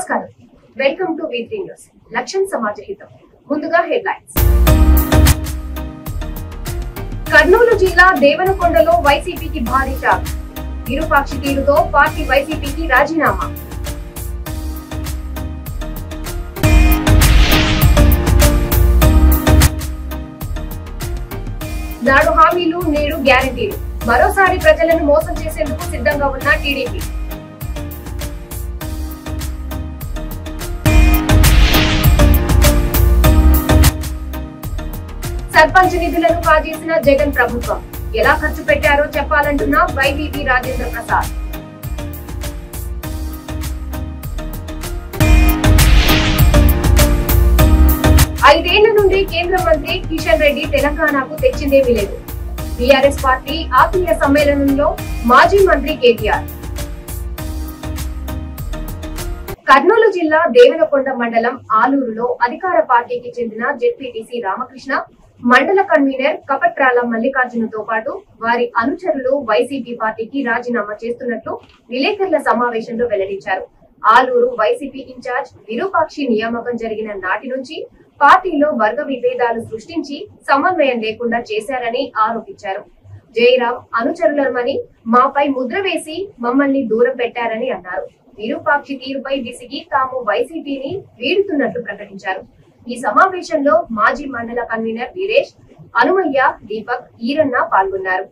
నమస్కారం, welcome to V3 news. లక్ష్యం సమాజ హితం. ముందుగా హెడ్లైన్స్. కర్నూలు జిల్లా దేవనకొండలో వైసీపీకి భారీ షాక్. విరూపాక్షి తీరుతో పార్టీ వైసీపీకి రాజీనామా. నాడు హామీలు నేడు గ్యారంటీలు. మరోసారి ప్రజలను మోసం చేసేందుకు సిద్ధంగా ఉన్న టీడీపీ. సర్పంచ్ నిధులను కాజేసిన జగన్ ప్రభుత్వం. ఎలా ఖర్చు పెట్టారో చెప్పాలంటున్న వైవీపీ రాజేంద్ర ప్రసాద్. ఐదేళ్ల నుండి కేంద్ర మంత్రి కిషన్ రెడ్డి తెలంగాణకు తెచ్చిందేమీ లేదు. టీఆర్ఎస్ పార్టీ ఆత్మీయ సమ్మేళనంలో మాజీ మంత్రి కేటీఆర్. కర్నూలు జిల్లా దేవనకొండ మండలం ఆలూరులో అధికార పార్టీకి చెందిన జెడ్పీటీసీ రామకృష్ణ, మండల కన్వీనర్ కపట్రాల మల్లికార్జునతో పాటు వారి అనుచరులు వైసీపీ పార్టీకి రాజీనామా చేస్తున్నట్లు విలేకరుల సమావేశంలో వెల్లడించారు. ఆలూరు వైసీపీ ఇన్ఛార్జ్ విరూపాక్షి నియామకం జరిగిన నాటి నుంచి పార్టీలో వర్గ విభేదాలు సృష్టించి సమన్వయం లేకుండా చేశారని ఆరోపించారు. జయరాం అనుచరులమని మాపై ముద్ర వేసి మమ్మల్ని దూరం పెట్టారని అన్నారు. విరూపాక్షి తీరుపై విసిగి తాము వైసీపీని వీడుతున్నట్లు ప్రకటించారు. ఈ సమావేశంలో మాజీ మండల కన్వీనర్ వీరేష్, హనుమయ్య, దీపక్, ఈరన్న పాల్గొన్నారు.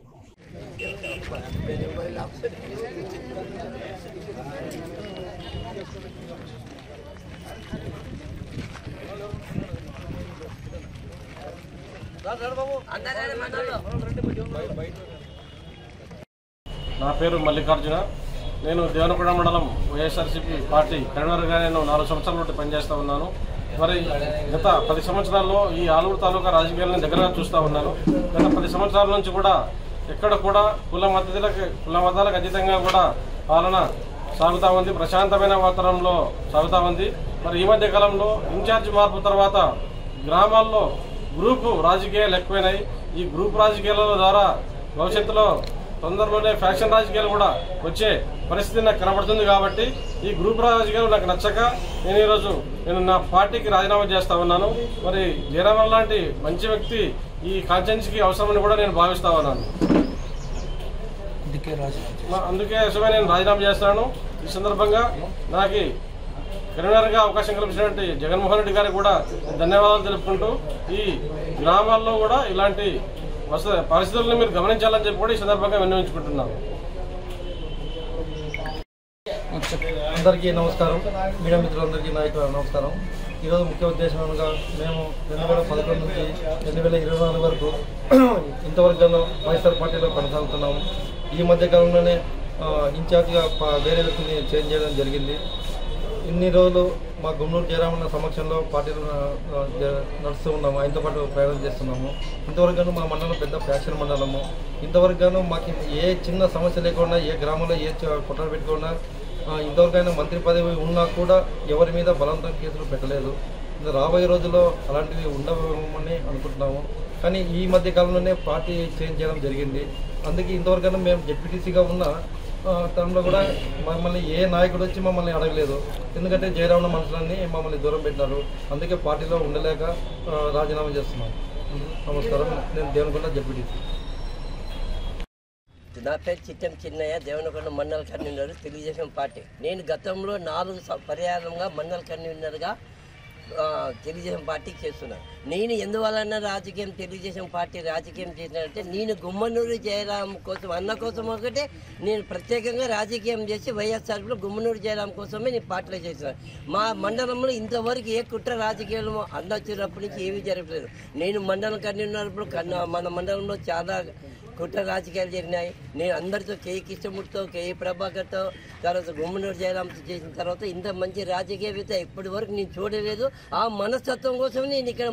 నా పేరు మల్లికార్జున. నేను దేవనకొండ మండలం వైఎస్ఆర్సీపీ పార్టీ కన్వీనర్గా నేను 4 సంవత్సరాల నుండి పనిచేస్తూ ఉన్నాను. మరి గత 10 సంవత్సరాల్లో ఈ ఆలూరు తాలూకా రాజకీయాలను దగ్గరగా చూస్తూ ఉన్నాను. గత 10 సంవత్సరాల నుంచి కూడా ఎక్కడ కూడా కుల మతాలకు అతీతంగా కూడా పాలన సాగుతూ ఉంది. ప్రశాంతమైన వాతావరణంలో సాగుతూ ఉంది. మరి ఈ మధ్య కాలంలో ఇన్ఛార్జి మార్పు తర్వాత గ్రామాల్లో గ్రూపు రాజకీయాలు ఎక్కువైనాయి. ఈ గ్రూప్ రాజకీయాల ద్వారా భవిష్యత్తులో తొందరలోనే ఫ్యాక్షన్ రాజకీయాలు కూడా వచ్చే పరిస్థితి నాకు కనబడుతుంది. కాబట్టి ఈ గ్రూప్ రాజకీయాలు నాకు నచ్చక నేను నా పార్టీకి రాజీనామా చేస్తా ఉన్నాను. మరి జయరామన్ లాంటి మంచి వ్యక్తి ఈ కాన్స్టిట్యున్సీకి అవసరమని కూడా నేను భావిస్తా ఉన్నాను. అందుకే నేను రాజీనామా చేస్తాను. ఈ సందర్భంగా నాకు కన్వీనర్గా అవకాశం కల్పించినటువంటి జగన్మోహన్ రెడ్డి గారికి కూడా ధన్యవాదాలు తెలుపుకుంటూ ఈ గ్రామాల్లో కూడా ఇలాంటి పరిస్థితులను మీరు గమనించాలని చెప్పి కూడా ఈ సందర్భంగా విన్నవించుకుంటున్నాను. అందరికీ నమస్కారం. మీడియా మిత్రులందరికీ నాయకులు నమస్కారం. ఈరోజు ముఖ్య ఉద్దేశం అనగా మేము 2011 నుంచి 2024 వరకు ఇంతవరకు వైఎస్ఆర్ పార్టీలో కొనసాగుతున్నాము. ఈ మధ్య కాలంలోనే ఇన్ఛార్జిగా వేరే వ్యక్తిని చేంజ్ చేయడం జరిగింది. ఇన్ని రోజులు మా గుమ్మనూరు జయరామన్న సమక్షంలో పార్టీలో నడుస్తూ ఉన్నాము. ఆయనతో పాటు ప్రయాణం చేస్తున్నాము. ఇంతవరకు మా మండలం పెద్ద ఫ్యాక్షన్ మండలము. ఇంతవరకు మాకు ఏ చిన్న సమస్య లేకుండా, ఏ గ్రామంలో ఏ కుట్ర పెట్టుకున్నా, ఇంతవరకైనా మంత్రి పదవి ఉన్నా కూడా ఎవరి మీద బలవంతం కేసులు పెట్టలేదు. రాబోయే రోజుల్లో అలాంటివి ఉండవని అనుకుంటున్నాము. కానీ ఈ మధ్య కాలంలోనే పార్టీ చేంజ్ చేయడం జరిగింది. అందుకే ఇంతవరకైనా మేము జెడ్పీటీసీగా ఉన్న తనలో కూడా మమ్మల్ని ఏ నాయకుడు వచ్చి మమ్మల్ని అడగలేదు. ఎందుకంటే జయరామన్న మనుషులన్నీ మమ్మల్ని దూరం పెట్టినారు. అందుకే పార్టీలో ఉండలేక రాజీనామా చేస్తున్నాం. నమస్కారం. నేను దేవనకొండ జెడ్పీటీసీ. నా పేరు చిట్టం చిన్నయ్య, దేవనకొండ మండల కన్వీనర్, తెలుగుదేశం పార్టీ. నేను గతంలో 4 పర్యాయంగా మండల కన్వీనర్గా తెలుగుదేశం పార్టీకి చేస్తున్నాను. నేను ఎందువలన తెలుగుదేశం పార్టీ రాజకీయం చేసినంటే, నేను గుమ్మనూరు జయరాం కోసం, అన్న కోసం ఒకటే నేను ప్రత్యేకంగా రాజకీయం చేసి వైఎస్ఆర్లో గుమ్మనూరు జయరాం కోసమే నేను పార్టీలో చేస్తున్నాను. మా మండలంలో ఇంతవరకు ఏ కుట్ర రాజకీయాలు అన్న వచ్చినప్పటి నుంచి ఏమీ జరగలేదు. నేను మండలం కన్వీనర్ప్పుడు మన మండలంలో చాలా కుట్ర రాజకీయాలు జరిగినాయి. నేను అందరితో కేఈ కృష్ణమూర్తితో, కేఈ ప్రభాకర్తో, తర్వాత గుమ్మనూరు జయరాంతో చేసిన తర్వాత ఇంత మంచి రాజకీయవేత్త ఇప్పటి వరకు నేను చూడలేదు. ఆ మనస్తత్వం కోసం నేను ఇక్కడ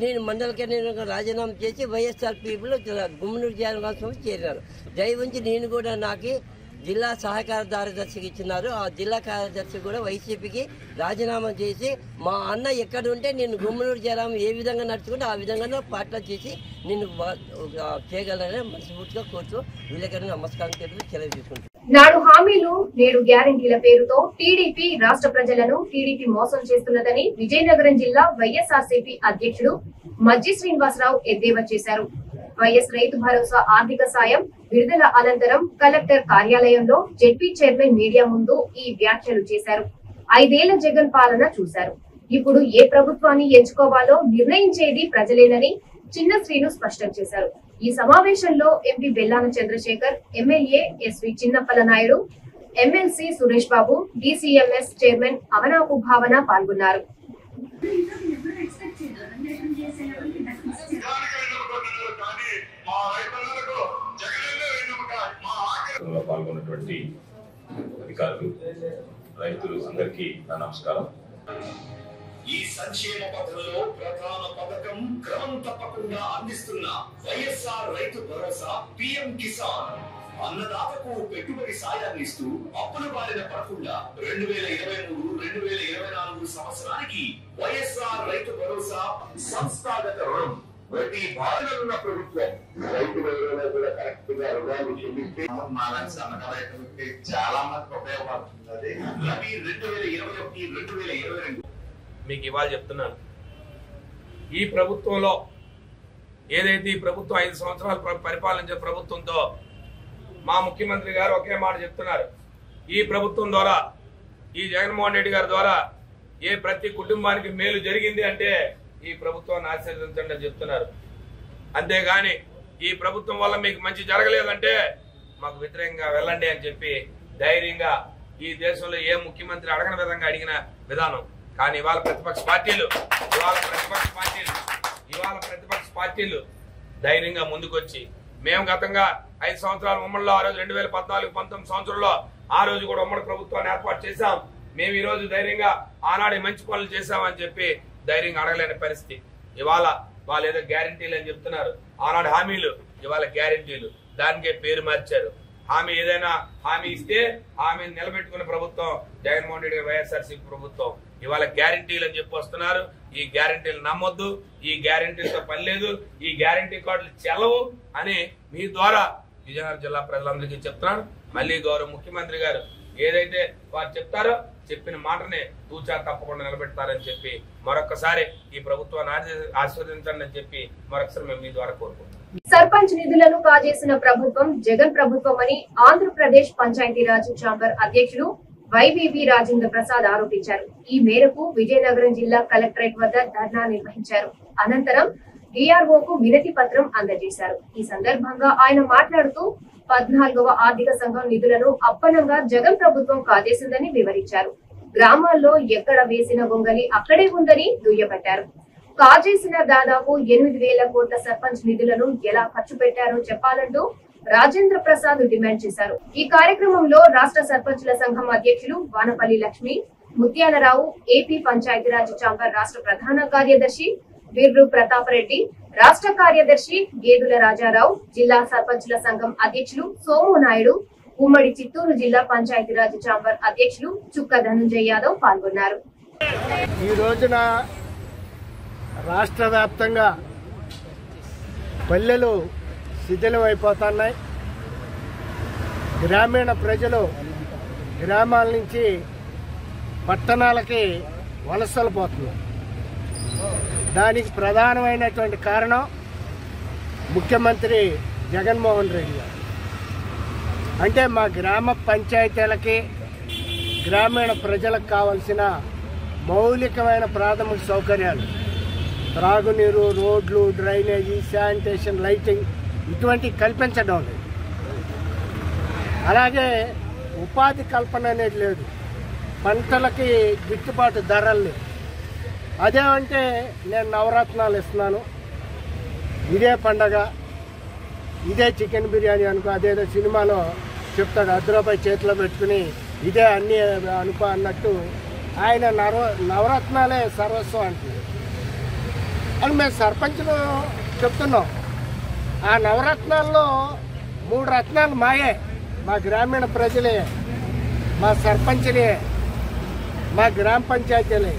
నేను మండల కన్వీనర్గా రాజీనామా చేసి వైఎస్ఆర్ పీపుల్ గుమ్మనూరు జయరాం కోసం చేరినాను. దయ ఉంచి నేను కూడా నాకు జిల్లా సహకార కార్యదర్శికి ఇచ్చినారు. ఆ జిల్లా కార్యదర్శి కూడా వైసీపీకి రాజీనామా చేసి మా అన్న ఎక్కడ ఉంటే నేను గుమ్మనూరు జయరాం ఏ విధంగా నడుచుకుంటే ఆ విధంగా పార్టీలో చేసి నేను చేయగలనని మనస్ఫూర్తిగా కోరుతూ విలేకరులకు నమస్కారం తెలుపు సెలవు తీసుకుంటున్నాను. నాడు హామీలు నేడు గ్యారంటీల పేరుతో టీడీపీ రాష్ట్ర ప్రజలను టీడీపీ మోసం చేస్తున్నదని విజయనగరం జిల్లా వైఎస్ఆర్సీపీ అధ్యక్షుడు మజ్జి శ్రీనివాసరావు ఎద్దేవా చేశారు. వైఎస్ రైతు భరోసా ఆర్థిక సాయం విడుదల అనంతరం కలెక్టర్ కార్యాలయంలో జెడ్పీ చైర్మన్ మీడియా ముందు ఈ వ్యాఖ్యలు చేశారు. 5 ఏళ్ల జగన్ పాలన చూశారు. ఇప్పుడు ఏ ప్రభుత్వాన్ని ఎంచుకోవాలో నిర్ణయించేది ప్రజలేనని చిన్న శ్రీను స్పష్టం చేశారు. ఈ సమావేశంలో MP Bellana Chandrasekhar, MLA SV Chinnappala Naidu, MLC Suresh Babu, DCMS chairman Avanapu Bhavana పాల్గొన్నారు. పాల్గొన్నటువంటి అధికారులు, రైతులు అందరికీ నా నమస్కారం. ఈ సంక్షేమ పథకంలో ప్రధాన పథకం క్రమం తప్పకుండా అందిస్తున్న వైఎస్ఆర్ రైతు భరోసా పిఎం కిసాన్ అన్నదాతకు పెట్టుబడి సాయాన్ని ఇస్తూ అప్పుల బారిన పడకుండా 2023-2024 సంవత్సరానికి వైఎస్ఆర్ రైతు భరోసా సంస్థాగత రుణం ప్రతి బాధలున్న ప్రభుత్వం రైతు కూడా కరెక్ట్ గా రుణాలు చెల్లిస్తే చాలా మందికి ఉపయోగపడుతుంది. అది 2021-2022 మీకు ఇవాళ చెప్తున్నాను. ఈ ప్రభుత్వంలో ఏదైతే ఈ ప్రభుత్వం 5 సంవత్సరాలు పరిపాలించే ప్రభుత్వంతో మా ముఖ్యమంత్రి గారు ఒకే మాట చెప్తున్నారు. ఈ ప్రభుత్వం ద్వారా, ఈ జగన్మోహన్ రెడ్డి గారి ద్వారా ప్రతి కుటుంబానికి మేలు జరిగింది అంటే ఈ ప్రభుత్వాన్ని ఆశీర్వదించండి అని చెప్తున్నారు. అంతేగాని ఈ ప్రభుత్వం వల్ల మీకు మంచి జరగలేదంటే మాకు వ్యతిరేకంగా వెళ్ళండి అని చెప్పి ధైర్యంగా ఈ దేశంలో ఏ ముఖ్యమంత్రి అడగని విధంగా అడిగిన విధానం. కానీ ఇవాళ ప్రతిపక్ష పార్టీలు ధైర్యంగా ముందుకొచ్చి మేము గతంగా 5 సంవత్సరాల ఉమ్మడిలో ఆ రోజు 2014-19 సంవత్సరంలో ఆ రోజు కూడా ఉమ్మడి ప్రభుత్వాన్ని ఏర్పాటు చేశాం. మేము ఈ రోజు ధైర్యంగా ఆనాడు మంచి పనులు చేశామని చెప్పి ధైర్యంగా అడగలేని పరిస్థితి. ఇవాళ వాళ్ళు ఏదో గ్యారంటీలు అని చెప్తున్నారు. ఆనాడు హామీలు, ఇవాళ గ్యారంటీలు. దానికే పేరు మార్చారు. ఏదైనా హామీ ఇస్తే హామీని నిలబెట్టుకున్న ప్రభుత్వం జగన్మోహన్ రెడ్డి వైఎస్ఆర్సీపీ ప్రభుత్వం. ఇవాళ గ్యారంటీలు అని చెప్పి వస్తున్నారు. ఈ గ్యారంటీలు నమ్మొద్దు, ఈ గ్యారంటీలతో పని లేదు, ఈ గ్యారంటీ కార్డులు చెల్లవు అని మీ ద్వారా విజయనగరం జిల్లా ప్రజలందరికీ చెప్తున్నాను. మళ్ళీ గౌరవ ముఖ్యమంత్రి గారు ఏదైతే వారు చెప్తారో చెప్పిన మాటనే తూచా తప్పకుండా నిలబెడతారని చెప్పి మరొకసారి ఈ ప్రభుత్వాన్ని ఆశీర్వదించండి అని చెప్పి మరొకసారి మేము మీ ద్వారా కోరుకుంటున్నాం. సర్పంచ్ నిధులను కాజేసిన ప్రభుత్వం జగన్ ప్రభుత్వం అని ఆంధ్రప్రదేశ్ పంచాయతీరాజ్ ఛాంబర్ అధ్యక్షుడు వైవివి రాజేంద్ర ప్రసాద్ ఆరోపించారు. ఈ మేరకు విజయనగరం జిల్లా కలెక్టరేట్ వద్ద ధర్నా నిర్వహించారు. అనంతరం డిఆర్ఓకు వినతి పత్రం అందజేశారు. ఈ సందర్భంగా ఆయన మాట్లాడుతూ 14వ ఆర్థిక సంఘం నిధులను అప్పనంగా జగన్ ప్రభుత్వం కాజేసిందని వివరించారు. గ్రామాల్లో ఎక్కడ వేసిన గొంగలి అక్కడే ఉందని దుయ్యబట్టారు. కాజేసిన దాదాపు 8,000 కోట్ల సర్పంచ్ నిధులను ఎలా ఖర్చు పెట్టారో చెప్పాలంటూ రాజేంద్ర ప్రసాద్ డిమాండ్ చేశారు. ఈ కార్యక్రమంలో రాష్ట్ర సర్పంచుల సంఘం అధ్యక్షులు వానపల్లి లక్ష్మి, ముత్యాలరావు, ఏపీ పంచాయతీరాజ్ ఛాంబర్ రాష్ట్ర ప్రధాన కార్యదర్శి వీర్రు ప్రతాప్ రెడ్డి, రాష్ట్ర కార్యదర్శి గేదుల రాజారావు, జిల్లా సర్పంచుల సంఘం అధ్యక్షులు సోము నాయుడు, ఉమ్మడి చిత్తూరు జిల్లా పంచాయతీరాజ్ ఛాంబర్ అధ్యక్షులు చుక్క ధనంజయ్ యాదవ్ పాల్గొన్నారు. ఈ రోజున రాష్ట్ర వ్యాప్తంగా పల్లెలు శిథిలమైపోతున్నాయి. గ్రామీణ ప్రజలు గ్రామాల నుంచి పట్టణాలకి వలసలు పోతున్నారు. దానికి ప్రధానమైనటువంటి కారణం ముఖ్యమంత్రి జగన్మోహన్ రెడ్డి గారు. అంటే మా గ్రామ పంచాయతీలకి, గ్రామీణ ప్రజలకు కావలసిన మౌలికమైన ప్రాథమిక సౌకర్యాలు, త్రాగునీరు, రోడ్లు, డ్రైనేజీ, శానిటేషన్, లైటింగ్ ఇటువంటి కల్పించడం లేదు. అలాగే ఉపాధి కల్పన అనేది లేదు. పంటలకి గిట్టుబాటు ధరలు లేవు. అదేమంటే నేను నవరత్నాలు ఇస్తున్నాను, ఇదే పండగ, ఇదే చికెన్ బిర్యానీ అనుకో, అదేదో సినిమాలో చెప్తాడు 10 రూపాయలు చేతిలో పెట్టుకుని ఇదే అన్నీ అనుకో అన్నట్టు ఆయన నవరత్నాలే సర్వస్వం అంటున్నారు. అని మేము సర్పంచ్లు చెప్తున్నాం. ఆ నవరత్నాల్లో 3 రత్నాలు మాయే, మా గ్రామీణ ప్రజలే, మా సర్పంచ్లే, మా గ్రామ పంచాయతీలే.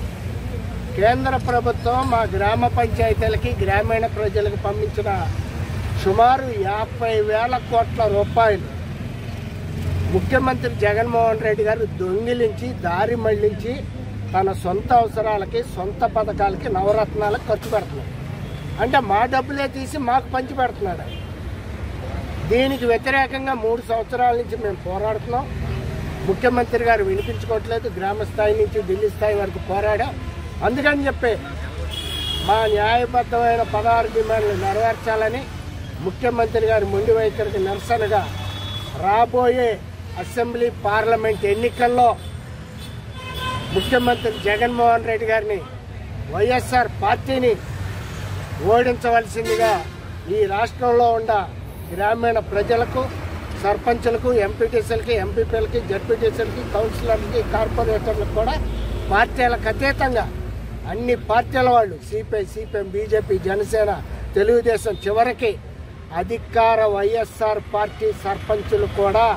కేంద్ర ప్రభుత్వం మా గ్రామ పంచాయతీలకి, గ్రామీణ ప్రజలకు పంపించిన సుమారు 50,000 కోట్ల రూపాయలు ముఖ్యమంత్రి జగన్మోహన్ రెడ్డి గారు దొంగిలించి దారి మళ్లించి తన సొంత అవసరాలకి సొంత పథకాలకి నవరత్నాలకు ఖర్చు పెడుతున్నాడు. అంటే మా డబ్బులే తీసి మాకు పంచి పెడుతున్నాడు. దీనికి వ్యతిరేకంగా 3 సంవత్సరాల నుంచి మేము పోరాడుతున్నాం. ముఖ్యమంత్రి గారు వినిపించుకోవట్లేదు. గ్రామ స్థాయి నుంచి ఢిల్లీ స్థాయి వరకు పోరాడాం. అందుకని చెప్పి మా న్యాయబద్ధమైన 16 డిమాండ్లు నెరవేర్చాలని ముఖ్యమంత్రి గారి మొండి వైఖరికి నిరసనగా రాబోయే అసెంబ్లీ పార్లమెంట్ ఎన్నికల్లో ముఖ్యమంత్రి జగన్మోహన్ రెడ్డి గారిని వైఎస్ఆర్ పార్టీని ఓడించవలసిందిగా ఈ రాష్ట్రంలో ఉన్న గ్రామీణ ప్రజలకు, సర్పంచులకు, ఎంపీటీసీలకి, ఎంపీపీలకి, జడ్పీటీసీలకి, కౌన్సిలర్లకి, కార్పొరేటర్లకు కూడా పార్టీలకు అతీతంగా అన్ని పార్టీల వాళ్ళు CPI, CPM, BJP, Janasena, Telugu Desam, చివరికి అధికార వైఎస్ఆర్ పార్టీ సర్పంచులు కూడా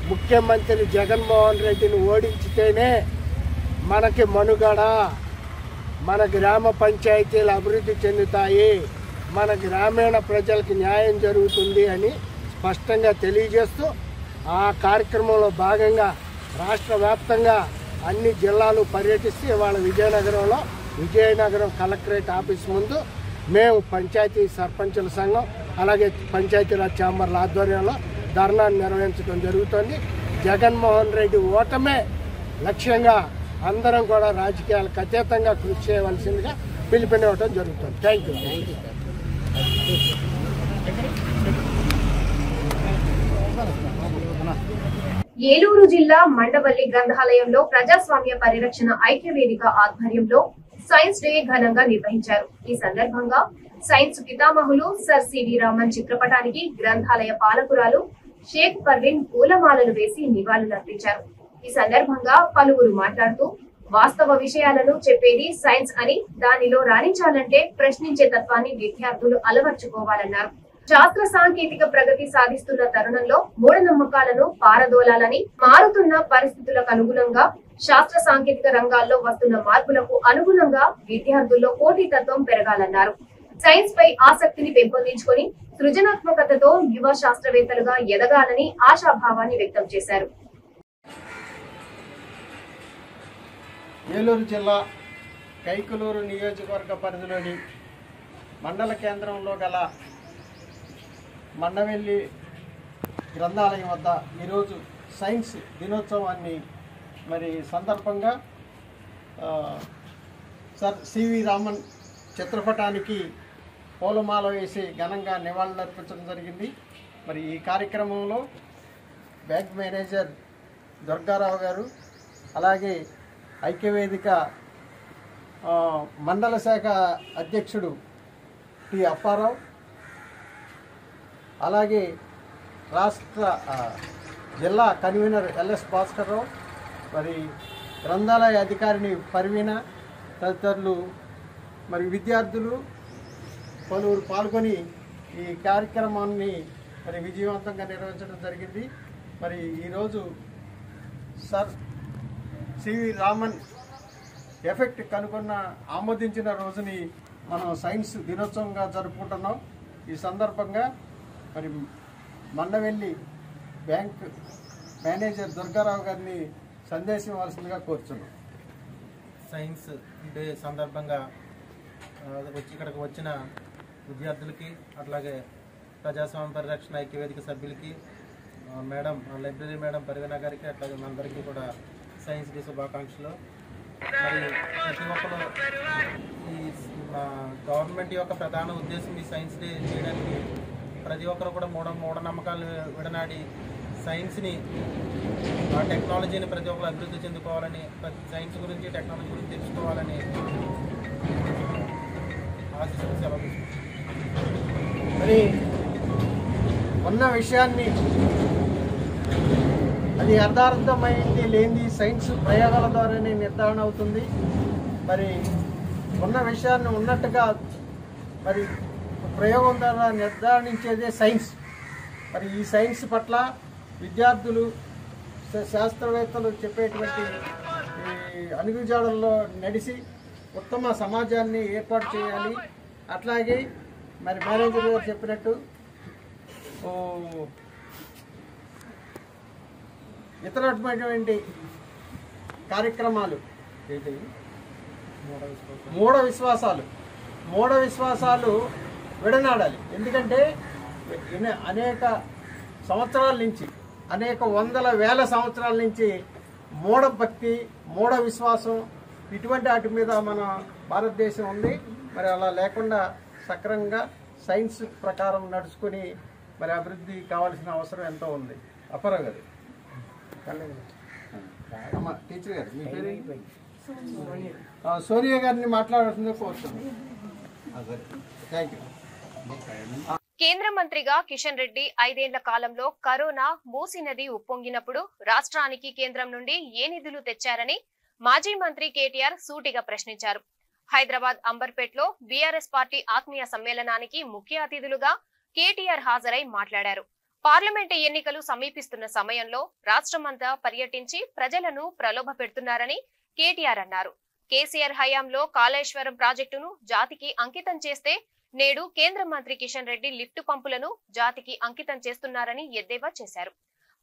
ముఖ్యమంత్రి జగన్మోహన్ రెడ్డిని ఓడించితేనే మనకి మనుగడ, మన గ్రామ పంచాయతీలు అభివృద్ధి చెందుతాయి, మన గ్రామీణ ప్రజలకు న్యాయం జరుగుతుంది అని స్పష్టంగా తెలియజేస్తూ ఆ కార్యక్రమంలో భాగంగా రాష్ట్ర వ్యాప్తంగా అన్ని జిల్లాలు పర్యటిస్తూ ఇవాళ విజయనగరం కలెక్టరేట్ ఆఫీస్ ముందు మేము పంచాయతీ సర్పంచుల సంఘం అలాగే పంచాయతీరాజ్ ఛాంబర్ల ఆధ్వర్యంలో ధర్నాను నిర్వహించడం జరుగుతుంది. జగన్మోహన్ రెడ్డి ఓటమే లక్ష్యంగా అందరం కూడా రాజకీయాలకు అతీతంగా కృషి చేయవలసిందిగా పిలుపునివ్వడం జరుగుతుంది. Thank you. ఏలూరు జిల్లా మండవల్లి గ్రంథాలయంలో ప్రజాస్వామ్య పరిరక్షణ ఐక్యవేదిక ఆధ్వర్యంలో సైన్స్ డే ఘనంగా నిర్వహించారు. ఈ సందర్భంగా సైన్స్ పితామహులు సర్ సివి రామన్ చిత్రపటానికి గ్రంథాలయ పాలకురాలు షేక్ పర్వీన్ పూలమాలలు వేసి నివాళులర్పించారు. ఈ సందర్భంగా పలువురు మాట్లాడుతూ వాస్తవ విషయాలను చెప్పేది సైన్స్ అని, దానిలో రాణించాలంటే ప్రశ్నించే తత్వాన్ని విద్యార్థులు అలవర్చుకోవాలన్నారు. శాస్త్ర సాంకేతిక ప్రగతి సాధిస్తున్న తరుణంలో మూఢనమ్మకాలను పారదోలాలని, మారుతున్న పరిస్థితులకు అనుగుణంగా శాస్త్ర సాంకేతిక రంగాల్లో వస్తున్న మార్పులకు అనుగుణంగా విద్యార్థుల్లో పోటీతత్వం పెరగాలన్నారు. సైన్స్ పై ఆసక్తిని పెంపొందించుకొని సృజనాత్మకతతో యువ శాస్త్రవేత్తలుగా ఎదగాలని ఆశాభావాన్ని వ్యక్తం చేశారు. ఏలూరు జిల్లా కైకలూరు నియోజకవర్గ పరిధిలోని మండల కేంద్రంలో గల మండవెల్లి గ్రంథాలయం వద్ద ఈరోజు సైన్స్ దినోత్సవాన్ని సందర్భంగా సర్ సివి రామన్ చిత్రపటానికి పూలమాల వేసి ఘనంగా నివాళులర్పించడం జరిగింది. ఈ కార్యక్రమంలో బ్యాంక్ మేనేజర్ దుర్గారావు గారు, అలాగే ఐక్యవేదిక మండల శాఖ అధ్యక్షుడు టి అప్పారావు, అలాగే రాష్ట్ర జిల్లా కన్వీనర్ ఎల్ఎస్ భాస్కర్రావు, గ్రంథాలయ అధికారిని పర్వీన తదితరులు విద్యార్థులు పలువురు పాల్గొని ఈ కార్యక్రమాన్ని విజయవంతంగా నిర్వహించడం జరిగింది. ఈరోజు సర్ సివి రామన్ ఎఫెక్ట్ కనుగొన్న ఆమోదించిన రోజుని మనం సైన్స్ దినోత్సవంగా జరుపుకుంటున్నాం. ఈ సందర్భంగా మండవెల్లి బ్యాంక్ మేనేజర్ దుర్గారావు గారిని సందేశం ఇవ్వాల్సిందిగా కోరుతున్నాం. సైన్స్ డే సందర్భంగా ఇక్కడికి వచ్చిన విద్యార్థులకి, అట్లాగే ప్రజాస్వామ్య పరిరక్షణ ఐక్యవేదిక సభ్యులకి, మేడం లైబ్రరీ మేడం పర్వీన గారికి, అట్లాగే మనందరికీ కూడా సైన్స్ డే శుభాకాంక్షలు. ప్రతి ఒక్కరు ఈ గవర్నమెంట్ యొక్క ప్రధాన ఉద్దేశం ఈ సైన్స్ డే చేయడానికి ప్రతి ఒక్కరు కూడా మూఢనమ్మకాలు విడనాడి సైన్స్ని, టెక్నాలజీని ప్రతి ఒక్కరు అభివృద్ధి చెందుకోవాలని, సైన్స్ గురించి టెక్నాలజీ గురించి తెలుసుకోవాలని ఆశిస్తూ సెలవు. ఉన్న విషయాన్ని అది అర్థార్థమైంది లేనిది సైన్స్ ప్రయోగాల ద్వారానే నిర్ధారణ అవుతుంది. ఉన్న విషయాన్ని ఉన్నట్టుగా ప్రయోగం ద్వారా నిర్ధారించేదే సైన్స్. ఈ సైన్స్ పట్ల విద్యార్థులు, శాస్త్రవేత్తలు చెప్పేటువంటి అడుగుజాడల్లో నడిచి ఉత్తమ సమాజాన్ని ఏర్పాటు చేయాలి. అట్లాగే మేనేజర్ గారు చెప్పినట్టు ఇతరమైనటువంటి కార్యక్రమాలు మూఢ విశ్వాసాలు విడనాడాలి. ఎందుకంటే అనేక సంవత్సరాల నుంచి, అనేక వందల వేల సంవత్సరాల నుంచి మూఢ భక్తి, మూఢ విశ్వాసం ఇటువంటి వాటి మీద మన భారతదేశం ఉంది. మరి అలా లేకుండా సక్రమంగా సైన్స్ ప్రకారం నడుచుకుని మరి అభివృద్ధి కావాల్సిన అవసరం ఎంతో ఉంది. అపరా గారు, టీచర్ గారు, మీ పేరు సోనియా గారిని మాట్లాడాల్సిందే కోరుతున్నాను. Thank you. కేంద్ర మంత్రిగా కిషన్ రెడ్డి 5 ఏళ్ల కాలంలో కరోనా మూసీ నది ఉప్పొంగినప్పుడు రాష్ట్రానికి కేంద్రం నుండి ఏ నిధులు తెచ్చారని మాజీ మంత్రి కేటీఆర్ సూటిగా ప్రశ్నించారు. హైదరాబాద్ అంబర్పేటలో బీఆర్ఎస్ పార్టీ ఆత్మీయ సమ్మేళనానికి ముఖ్య అతిథులుగా కేటీఆర్ హాజరై మాట్లాడారు. పార్లమెంటు ఎన్నికలు సమీపిస్తున్న సమయంలో రాష్ట్రమంతా పర్యటించి ప్రజలను ప్రలోభ పెడుతున్నారని కేటీఆర్ అన్నారు. కేసీఆర్ హయాంలో కాళేశ్వరం ప్రాజెక్టును జాతికి అంకితం చేస్తే నేడు కేంద్ర మంత్రి కిషన్ రెడ్డి లిఫ్ట్ పంపులను జాతికి అంకితం చేస్తున్నారని ఎద్దేవా చేశారు.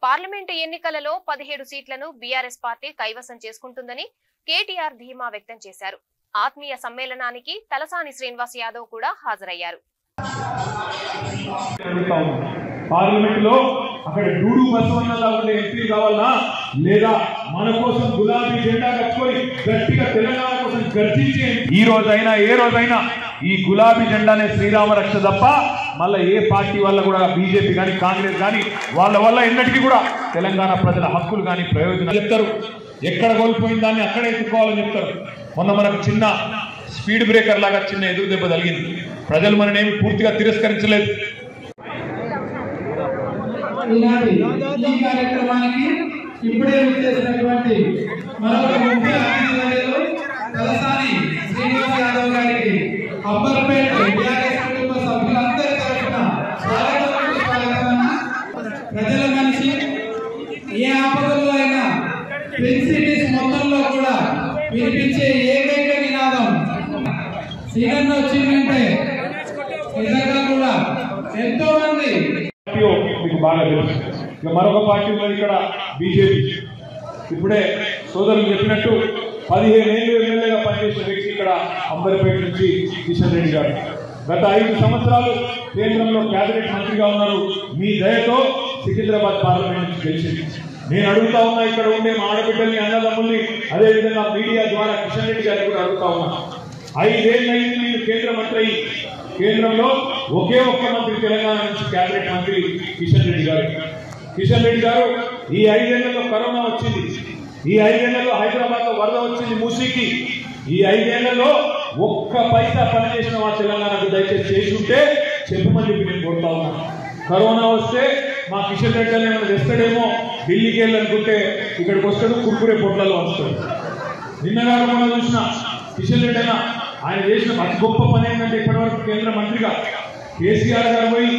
పార్లమెంటు ఎన్నికలలో 17 సీట్లను బీఆర్ఎస్ పార్టీ కైవసం చేసుకుంటుందని కేటీఆర్ ధీమా వ్యక్తం చేశారు. ఆత్మీయ సమ్మేళనానికి తలసాని శ్రీనివాస్ యాదవ్ కూడా హాజరయ్యారు. పార్లమెంట్ లో అక్కడ డూడు బసవన్నలా ఉండే ఎంపీ కావాలన్నా, లేదా మన కోసం గులాబీ జెండా కట్టుకొని గట్టిగా తెలంగాణ కోసం గర్జించే ఈ రోజైనా ఏ రోజైనా ఈ గులాబీ జెండానే శ్రీరామ రక్ష తప్ప మళ్ళీ ఏ పార్టీ వల్ల కూడా బీజేపీ కానీ కాంగ్రెస్ కానీ వాళ్ళ వల్ల ఎన్నటికీ కూడా తెలంగాణ ప్రజల హక్కులు కానీ ప్రయోజనాలు చెప్తారు. ఎక్కడ కోల్పోయిన దాన్ని అక్కడే ఎత్తుకోవాలని చెప్తారు. మొన్న మనకు చిన్న స్పీడ్ బ్రేకర్ లాగా చిన్న ఎదురు దెబ్బ తగిలింది. ప్రజలు మననేమి పూర్తిగా తిరస్కరించలేదు. ఈ కార్యక్రమానికి ఇప్పుడే చేసినటువంటి మరొక ముఖ్య అతిథులు తలసాని శ్రీనివాస్ యాదవ్ గారికి అంబర్పేట బీఆర్ఎస్ కుటుంబ సభ్యులందరి తరఫున ప్రజల మనిషి, ఏ ఆపదల్లో అయినా ట్విన్ సిటీస్ మొత్తంలో కూడా వినిపించే ఏకైక నినాదం సీనన్న వచ్చిందంటే నిజంగా కూడా ఎంతో మంది మీకు బాగా తెలుసు. ఇక మరొక పార్టీ ఉన్నది ఇక్కడ బీజేపీ. ఇప్పుడే సోదరులు చెప్పినట్టు 15 ఏళ్ళు ఎమ్మెల్యేగా పనిచేసిన వ్యక్తి ఇక్కడ అంబర్పేట నుంచి కిషన్ రెడ్డి గారు. గత 5 సంవత్సరాలు కేంద్రంలో కేబినెట్ మంత్రిగా ఉన్నారు. మీ దయతో సికింద్రాబాద్ పార్లమెంట్ నుంచి గెలిచింది. నేను అడుగుతా ఉన్నా, ఇక్కడ ఉండే మా ఆడబిడ్డల్ని, అన్నదమ్ముల్ని, అదేవిధంగా మీడియా ద్వారా కిషన్ రెడ్డి గారిని కూడా అడుగుతా ఉన్నా. 5 ఏళ్ళు అయింది మీరు కేంద్ర మంత్రి. కేంద్రంలో ఒకే ఒక్క మంత్రి తెలంగాణ నుంచి కేబినెట్ మంత్రి కిషన్ రెడ్డి గారు. కిషన్ రెడ్డి గారు ఈ 5 ఏళ్లలో కరోనా వచ్చింది. ఈ 5 ఏళ్లలో హైదరాబాద్ లో వరద వచ్చింది మూసీకి. ఈ 5 ఏళ్లలో ఒక్క పైసా పనిచేసిన మా తెలంగాణకు దయచేసి చేసి ఉంటే చెప్పమని చెప్పి నేను కోరుతా ఉన్నాను. కరోనా వస్తే మా కిషన్ రెడ్డి అని ఏమైనా తెస్తాడేమో, ఢిల్లీకి వెళ్ళనుకుంటే ఇక్కడికి వస్తాడు, కుర్కురే పొట్లలో వస్తాడు. నిన్నగా మనం చూసిన కిషన్ రెడ్డి అయినా ఆయన చేసిన అతి గొప్ప పని ఏంటంటే ఇప్పటివరకు కేంద్ర మంత్రిగా కేసీఆర్ గారు పోయి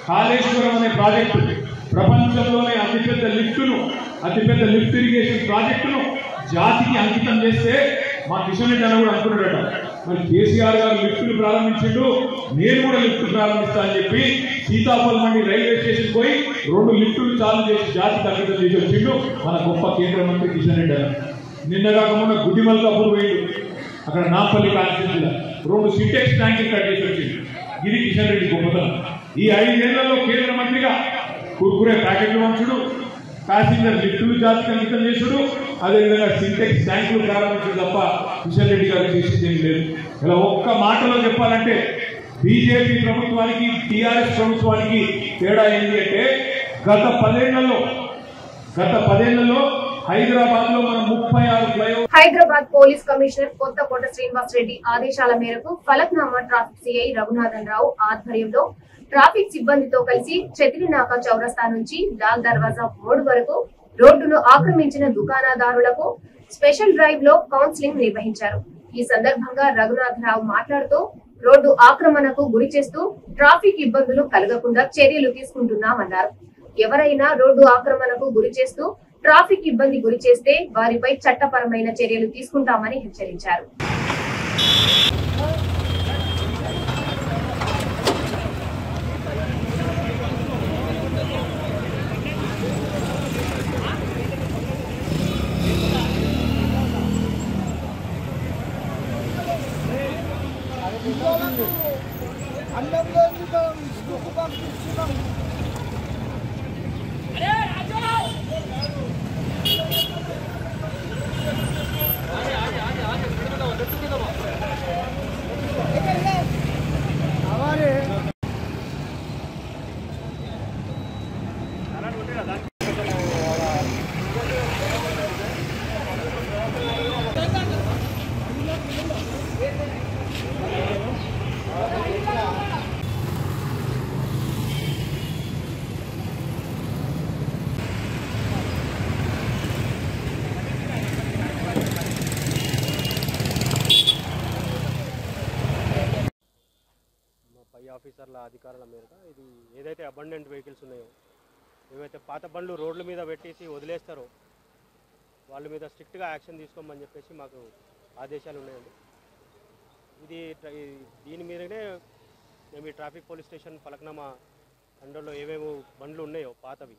కాళేశ్వరం అనే ప్రాజెక్టు, ప్రపంచంలోనే అతిపెద్ద లిఫ్ట్ ఇరిగేషన్ ప్రాజెక్టును జాతికి అంకితం చేస్తే మా కిషన్ రెడ్డి అని కూడా అనుకున్నాడట. మరి కేసీఆర్ గారు లిఫ్టులు ప్రారంభించిండు, నేను కూడా లిఫ్ట్ ప్రారంభిస్తా అని చెప్పి సీతాఫల్ మండి రైల్వే స్టేషన్ పోయి 2 లిఫ్టులు చాలు చేసి జాతికి అంకితం చేసి వచ్చిండు మన గొప్ప కేంద్ర మంత్రి కిషన్ రెడ్డి అని. నిన్నగా మొన్న గుడ్డిమల్కాపూర్ పోయిండు. అక్కడ నాంపల్లి కాన్స్టిట్యూన్సీలో 2 సింటెక్స్ ట్యాంకులు కట్ చేసి వచ్చింది. ఇది కిషన్ రెడ్డి గొప్పతనం. ఈ 5 ఏళ్లలో కేంద్ర మంత్రిగా కుర్కురే ప్యాకెట్లు వంచుడు, ప్యాసింజర్ లిఫ్టులు జాతికి అంకితం చేసుడు, అదేవిధంగా సింటెక్స్ ట్యాంకులు ప్రారంభించడం తప్ప కిషన్ రెడ్డి గారు చేసింది ఏం లేదు. ఇలా ఒక్క మాటలో చెప్పాలంటే బీజేపీ ప్రభుత్వానికి టీఆర్ఎస్ ప్రభుత్వానికి తేడా ఏంటి అంటే గత 10 ఏళ్లలో హైదరాబాద్ లో మనం 36 flyover. Hyderabad police commissioner Kothakota Srinivas Reddy ఆదేశాల మేరకు ఫలక్నామా ట్రాఫిక్ సిఐ రఘునాథన్ రావు ఆధ్వర్యంలో ట్రాఫిక్ సిబ్బందితో కలిసి చతిరినాక చౌరస్తా నుంచి లాల్ దర్వాజా మోడ్ వరకు రోడ్డును ఆక్రమించిన దుకాణదారులకు స్పెషల్ డ్రైవ్ లో కౌన్సిలింగ్ నిర్వహించారు. ఈ సందర్భంగా రఘునాథరావు మాట్లాడుతూ రోడ్డు ఆక్రమణకు గురి చేస్తూ ట్రాఫిక్ ఇబ్బందులు కలగకుండా చర్యలు తీసుకుంటున్నామన్నారు. ఎవరైనా రోడ్డు ఆక్రమణకు గురి చేస్తూ ట్రాఫిక్ ఇబ్బంది గురి చేస్తే వారిపై చట్టపరమైన చర్యలు తీసుకుంటామని హెచ్చరించారు. ఆఫీసర్ల అధికారుల మేరకు ఇది ఏదైతే అబండెంట్ వెహికల్స్ ఉన్నాయో, ఏవైతే పాత బండ్లు రోడ్ల మీద పెట్టేసి వదిలేస్తారో వాళ్ళ మీద స్ట్రిక్ట్గా యాక్షన్ తీసుకోమని చెప్పేసి మాకు ఆదేశాలు ఉన్నాయండి. దీని మీదనే మేము ఈ ట్రాఫిక్ పోలీస్ స్టేషన్ ఫలక్నామా అండర్లో ఏవేవో బండ్లు ఉన్నాయో పాతవి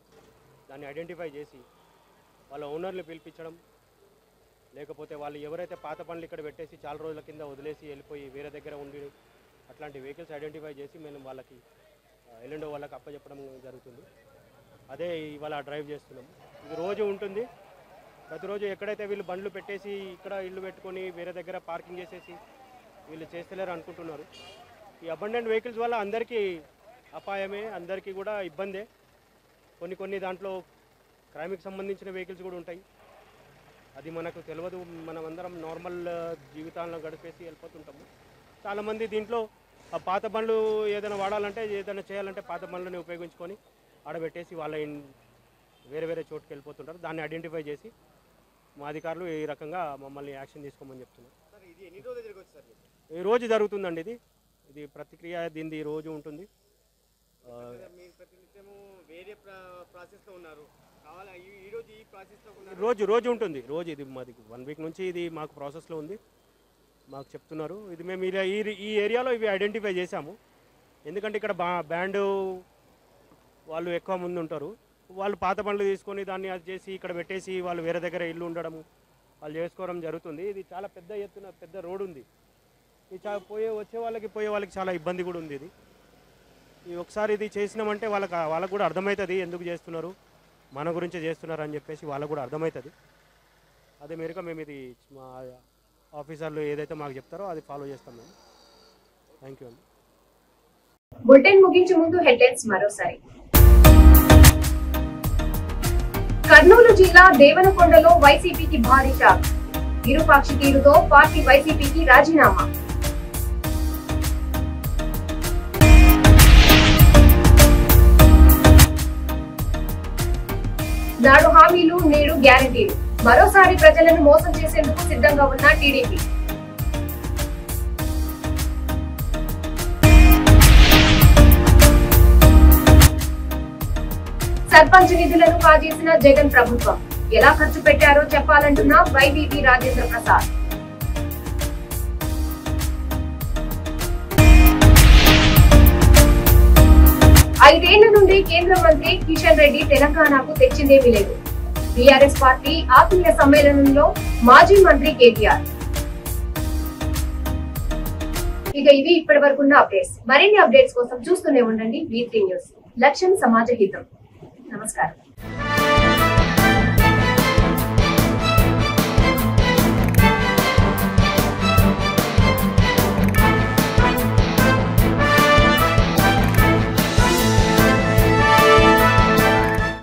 దాన్ని ఐడెంటిఫై చేసి వాళ్ళ ఓనర్లు పిలిపించడం, లేకపోతే వాళ్ళు ఎవరైతే పాత బండ్లు ఇక్కడ పెట్టేసి చాలా రోజుల కింద వదిలేసి వెళ్ళిపోయి వేరే దగ్గర ఉండి అట్లాంటి వెహికల్స్ ఐడెంటిఫై చేసి మేము వాళ్ళకి ఎల్లుండో వాళ్ళకి అప్పచెప్పడం జరుగుతుంది. అదే ఇవాళ డ్రైవ్ చేస్తున్నాం. ఇది రోజు ఉంటుంది. ప్రతిరోజు ఎక్కడైతే వీళ్ళు బండ్లు పెట్టేసి ఇక్కడ ఇల్లు పెట్టుకొని వేరే దగ్గర పార్కింగ్ చేసేసి వీళ్ళు చేస్తలేరు అనుకుంటున్నారు. ఈ అబండెంట్ వెహికల్స్ వల్ల అందరికీ అపాయమే, అందరికీ కూడా ఇబ్బందే. కొన్ని దాంట్లో క్రైమ్కి సంబంధించిన వెహికల్స్ కూడా ఉంటాయి. అది మనకు తెలియదు. మనం అందరం నార్మల్ జీవితాలను గడిపేసి వెళ్ళిపోతుంటాము. చాలామంది దీంట్లో పాత బండ్లు ఏదైనా వాడాలంటే ఏదైనా చేయాలంటే పాత బండ్లని ఉపయోగించుకొని ఆడబెట్టేసి వాళ్ళ వేరే చోటుకి వెళ్ళిపోతుంటారు. దాన్ని ఐడెంటిఫై చేసి మా అధికారులు ఈ రకంగా మమ్మల్ని యాక్షన్ తీసుకోమని చెప్తున్నారు. ఈ రోజు జరుగుతుందండి. ఇది ప్రతిక్రియ దీనిది ఈ రోజు ఉంటుంది. రోజు ఉంటుంది. రోజు ఇది మాది 1 వీక్ నుంచి ఇది మాకు ప్రాసెస్లో ఉంది. మాకు చెప్తున్నారు. ఇది మేము ఈ ఏరియాలో ఇవి ఐడెంటిఫై చేశాము. ఎందుకంటే ఇక్కడ బ్యాండ్ వాళ్ళు ఎక్కువ మంది ఉంటారు. వాళ్ళు పాత బండ్లు తీసుకొని దాన్ని అది చేసి ఇక్కడ పెట్టేసి వాళ్ళు వేరే దగ్గర ఇల్లు ఉండడం వాళ్ళు చేసుకోవడం జరుగుతుంది. ఇది చాలా పెద్ద ఎత్తున పెద్ద రోడ్ ఉంది. ఇది వచ్చే వాళ్ళకి చాలా ఇబ్బంది కూడా ఉంది. ఇది ఒకసారి ఇది చేసినామంటే వాళ్ళకు కూడా అర్థమవుతుంది ఎందుకు చేస్తున్నారు, మన గురించి చేస్తున్నారు అని చెప్పేసి వాళ్ళకు కూడా అర్థమవుతుంది. అదే మేరకు మేము ఇది మా ఆఫీసర్లు ఏదైతే మాకు చెప్తారో అది ఫాలో చేస్తాం మేము. థ్యాంక్ యూ అండి. బులెటిన్ ముగించే ముందు హెడ్లైన్స్ మరోసారి. కర్నూలు జిల్లా దేవనకొండలో వైసీపీకి భారీ షాక్. విరూపాక్షి తీరుతో పార్టీ వైసీపీకి రాజీనామా. నాడు హామీలు నేడు గ్యారంటీలు. మరోసారి ప్రజలను మోసం చేసేందుకు సిద్ధంగా ఉన్న టీడీపీ. సర్పంచ్ నిధులను కాజేసిన జగన్ ప్రభుత్వం. ఎలా ఖర్చు పెట్టారో చెప్పాలంటున్న వైవీపీ రాజేంద్ర ప్రసాద్. ఐదేళ్ల నుండి కేంద్ర మంత్రి కిషన్ రెడ్డి తెలంగాణకు తెచ్చిందేమీ లేదు. టీఆర్ఎస్ పార్టీ ఆత్మీయ సమ్మేళనంలో మాజీ మంత్రి కేటీఆర్. ఇక ఇవి ఇప్పటి వరకున్న అప్డేట్స్. మరిన్ని అప్డేట్స్ కోసం చూస్తూనే ఉండండి V3 న్యూస్. లక్ష్యం సమాజ హితం. నమస్కారం.